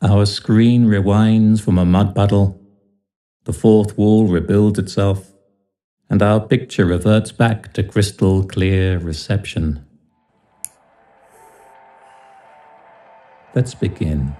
Our screen rewinds from a mud puddle. The fourth wall rebuilds itself, and our picture reverts back to crystal clear reception. Let's begin.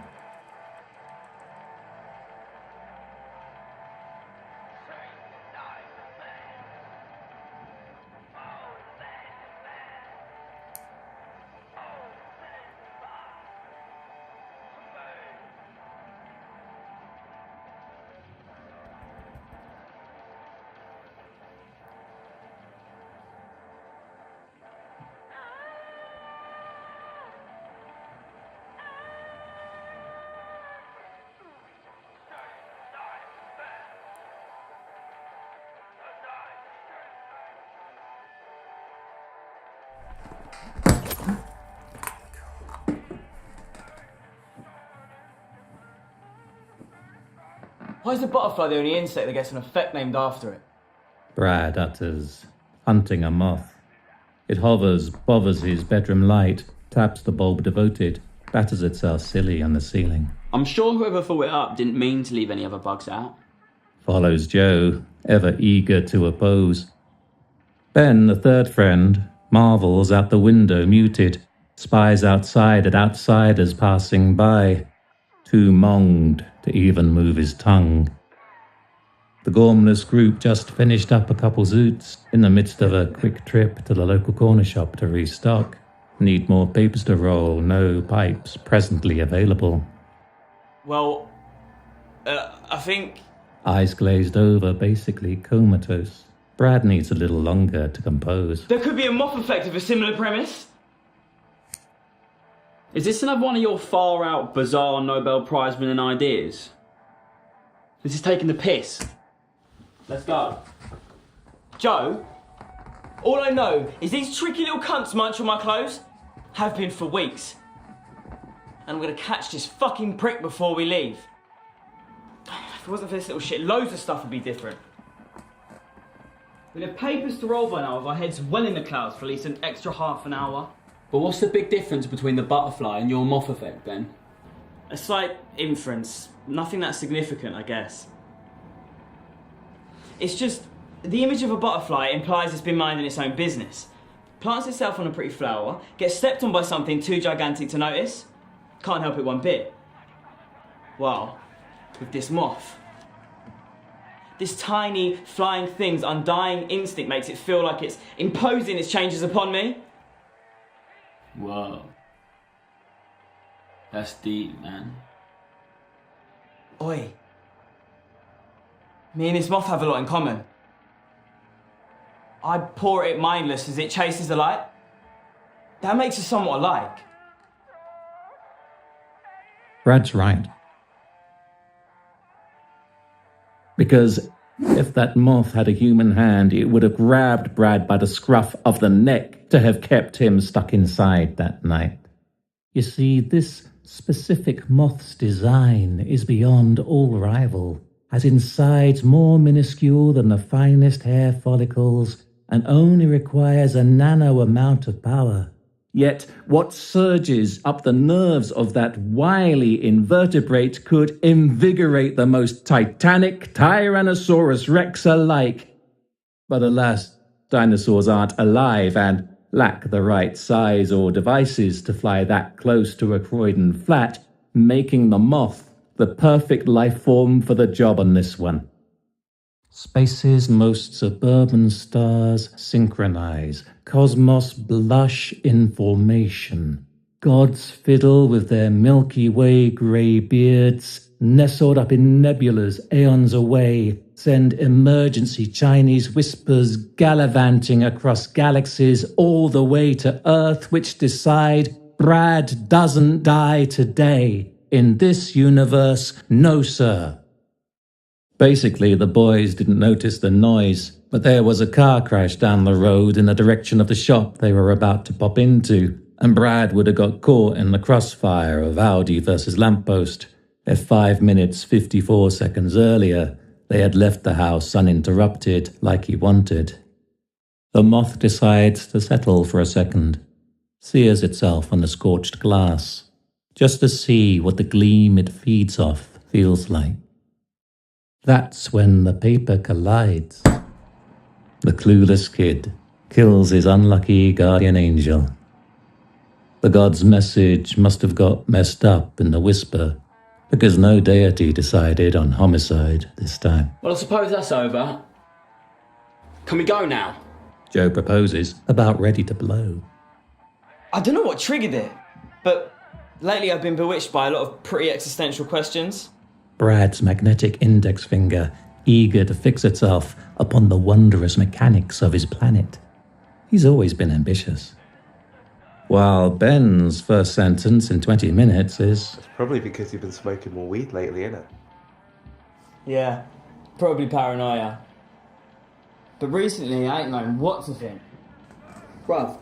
Why is the butterfly the only insect that gets an effect named after it? Brad utters, hunting a moth. It hovers, bothers his bedroom light, taps the bulb devoted, batters itself silly on the ceiling. I'm sure whoever thought it up didn't mean to leave any other bugs out. Follows Joe, ever eager to oppose. Ben, the third friend, marvels out the window muted, spies outside at outsiders passing by, too monged to even move his tongue. The gormless group just finished up a couple zoots in the midst of a quick trip to the local corner shop to restock. Need more papers to roll, no pipes presently available. Well, I think... Eyes glazed over, basically comatose. Brad needs a little longer to compose. There could be a Moth effect of a similar premise. Is this another one of your far-out, bizarre Nobel Prize-winning ideas? This is taking the piss. Let's go. Joe, all I know is these tricky little cunts munch on my clothes. Have been for weeks. And I'm gonna catch this fucking prick before we leave. If it wasn't for this little shit, loads of stuff would be different. We'd have papers to roll by now with our heads well in the clouds for at least an extra half an hour. But what's the big difference between the butterfly and your moth effect, Ben? A slight inference. Nothing that significant, I guess. It's just, the image of a butterfly implies it's been minding its own business. Plants itself on a pretty flower, gets stepped on by something too gigantic to notice. Can't help it one bit. Well, with this moth. This tiny, flying thing's undying instinct makes it feel like it's imposing its changes upon me. Whoa. That's deep, man. Oi. Me and this moth have a lot in common. I pour at it mindless as it chases the light. That makes us somewhat alike. Brad's right. Because if that moth had a human hand, it would have grabbed Brad by the scruff of the neck to have kept him stuck inside that night. You see, this specific moth's design is beyond all rival, has insides more minuscule than the finest hair follicles, and only requires a nano amount of power. Yet what surges up the nerves of that wily invertebrate could invigorate the most titanic Tyrannosaurus Rex alike. But alas, dinosaurs aren't alive and lack the right size or devices to fly that close to a Croydon flat, making the moth the perfect life form for the job on this one. Space's most suburban stars synchronize, cosmos blush in formation. Gods fiddle with their Milky Way grey beards, nestled up in nebulas aeons away, send emergency Chinese whispers gallivanting across galaxies all the way to Earth, which decide Brad doesn't die today. In this universe, no sir. Basically, the boys didn't notice the noise, but there was a car crash down the road in the direction of the shop they were about to pop into, and Brad would have got caught in the crossfire of Audi versus lamppost if 5 minutes 54 seconds earlier they had left the house uninterrupted like he wanted. The moth decides to settle for a second, sears itself on the scorched glass, just to see what the gleam it feeds off feels like. That's when the paper collides. The clueless kid kills his unlucky guardian angel. The god's message must have got messed up in the whisper, because no deity decided on homicide this time. Well, I suppose that's over. Can we go now? Joe proposes, about ready to blow. I don't know what triggered it, but lately I've been bewitched by a lot of pretty existential questions. Brad's magnetic index finger, eager to fix itself upon the wondrous mechanics of his planet. He's always been ambitious. While Ben's first sentence in 20 minutes is... It's probably because you've been smoking more weed lately, innit? Yeah, probably paranoia. But recently I ain't known what to think. Bruv,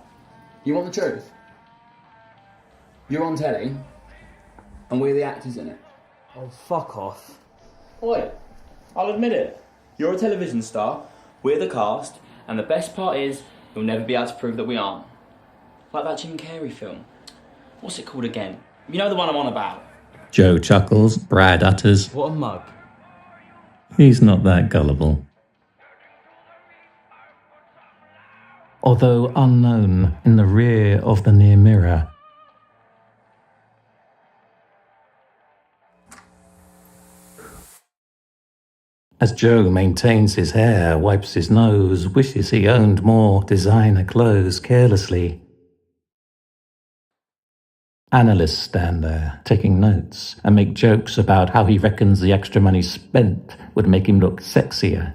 you want the truth? You're on telly, and we're the actors in it. Oh, fuck off. Oi, I'll admit it. You're a television star, we're the cast, and the best part is, you'll never be able to prove that we aren't. Like that Jim Carrey film. What's it called again? You know the one I'm on about. Joe chuckles, Brad utters, What a mug. he's not that gullible. Although unknown in the rear of the near mirror, as Joe maintains his hair, wipes his nose, wishes he owned more designer clothes carelessly. Analysts stand there, taking notes, and make jokes about how he reckons the extra money spent would make him look sexier.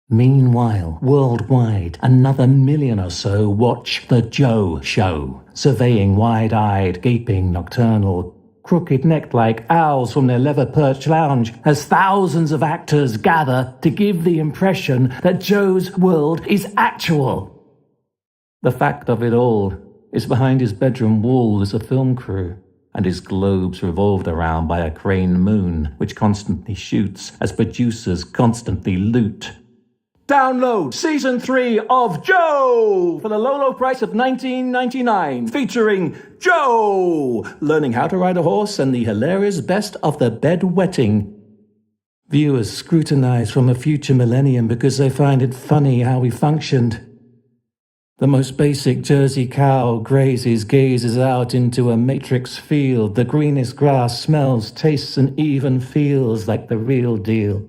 Meanwhile, worldwide, another million or so watch The Joe Show, surveying wide-eyed, gaping, nocturnal, crooked-necked like owls from their leather-perched lounge, as thousands of actors gather to give the impression that Joe's world is actual. The fact of it all is behind his bedroom wall is a film crew, and his globe's revolved around by a crane moon, which constantly shoots as producers constantly loot. Download Season 3 of Joe for the low price of $19.99, featuring Joe learning how to ride a horse and the hilarious best of the bedwetting. Viewers scrutinize from a future millennium because they find it funny how we functioned. The most basic Jersey cow grazes, gazes out into a matrix field. The greenest grass smells, tastes, and even feels like the real deal.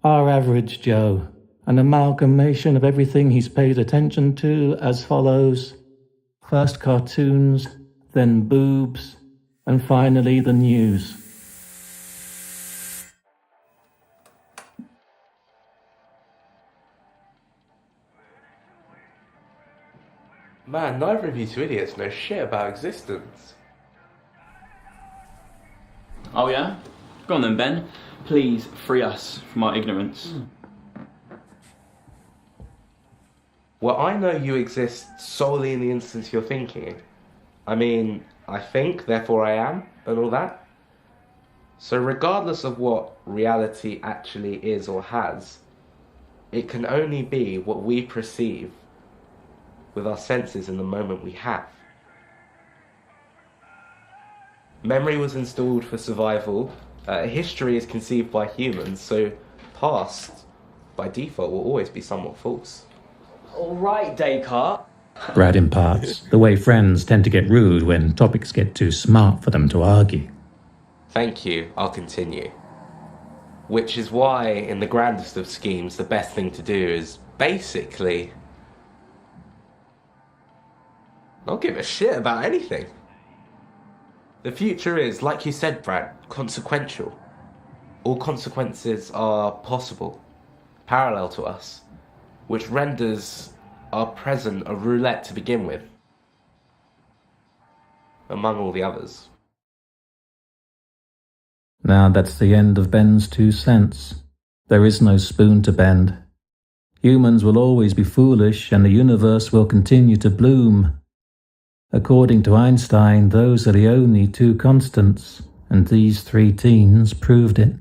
Our average Joe, an amalgamation of everything he's paid attention to as follows. First cartoons, then boobs, and finally the news. Man, neither of you two idiots know shit about existence. Oh yeah? Go on then, Ben. Please free us from our ignorance. Well, I know you exist solely in the instance you're thinking. I mean, I think, therefore I am, and all that. So regardless of what reality actually is or has, it can only be what we perceive with our senses in the moment we have. Memory was installed for survival. History is conceived by humans, so past, by default, will always be somewhat false. All right, Descartes. Brad imparts, the way friends tend to get rude when topics get too smart for them to argue. Thank you, I'll continue. Which is why, in the grandest of schemes, the best thing to do is basically not give a shit about anything. The future is, like you said, Brad, consequential. All consequences are possible, parallel to us, which renders our present a roulette to begin with, among all the others. Now that's the end of Ben's 2 cents. There is no spoon to bend. Humans will always be foolish, and the universe will continue to bloom. According to Einstein, those are the only 2 constants, and these 3 teens proved it.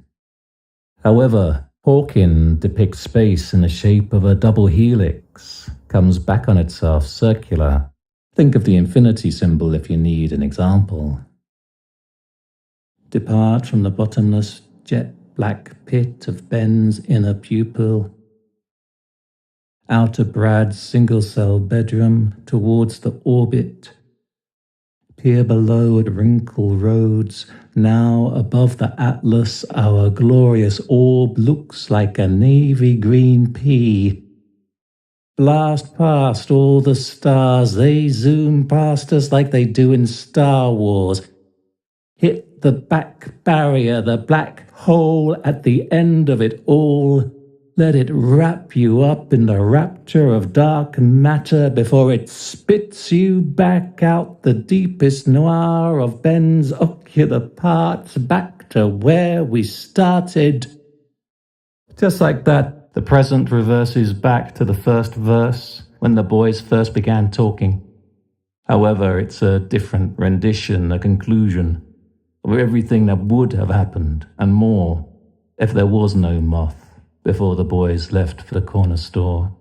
However, Hawking depicts space in the shape of a double helix, comes back on itself circular, Think of the infinity symbol if you need an example. Depart from the bottomless jet black pit of Ben's inner pupil, out of Brad's single-cell bedroom towards the orbit. Peer below at wrinkle roads. Now above the atlas our glorious orb looks like a navy green pea. Blast past all the stars, they zoom past us like they do in Star Wars. Hit the back barrier, the black hole at the end of it all. Let it wrap you up in the rapture of dark matter before it spits you back out the deepest noir of Ben's ocular parts back to where we started. Just like that, the present reverses back to the first verse when the boys first began talking. However, it's a different rendition, a conclusion of everything that would have happened and more if there was no Moth before the boys left for the corner store.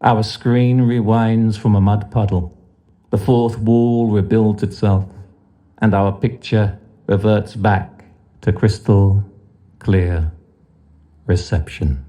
Our screen rewinds from a mud puddle. The fourth wall rebuilds itself, and our picture reverts back to crystal clear reception.